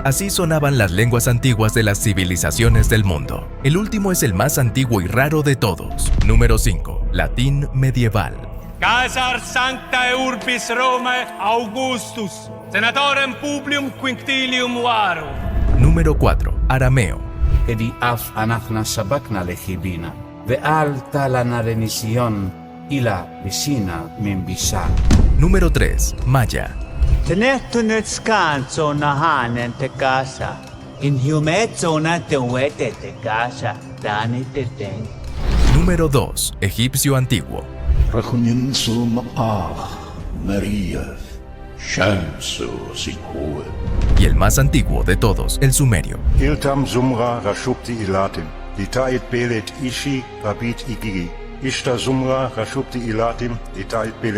Así sonaban las lenguas antiguas de las civilizaciones del mundo. El último es el más antiguo y raro de todos. Número 5. Latín medieval. Caesar sanctae urbis Romae Augustus, senatorem Publium Quinctilium Varo. Número 4. Arameo. Edi af anachna sabakna lejibina, ve alta la narenision y la vicina mimbisa. Número 3. Maya. Tenetunet scanso nahanen te casa, in humezzo na te huete te casa, dani te ten. Número 2. Egipcio antiguo. Rachunin sulmaah, Maria, Shamsu Sikhoe. Y el más antiguo de todos, el sumerio. Iltam Sumra Rashupti Ilatim, Litait Belet Ishi Rabit Igigi, Ishta Sumra Rashupti Ilatim, Litait Belet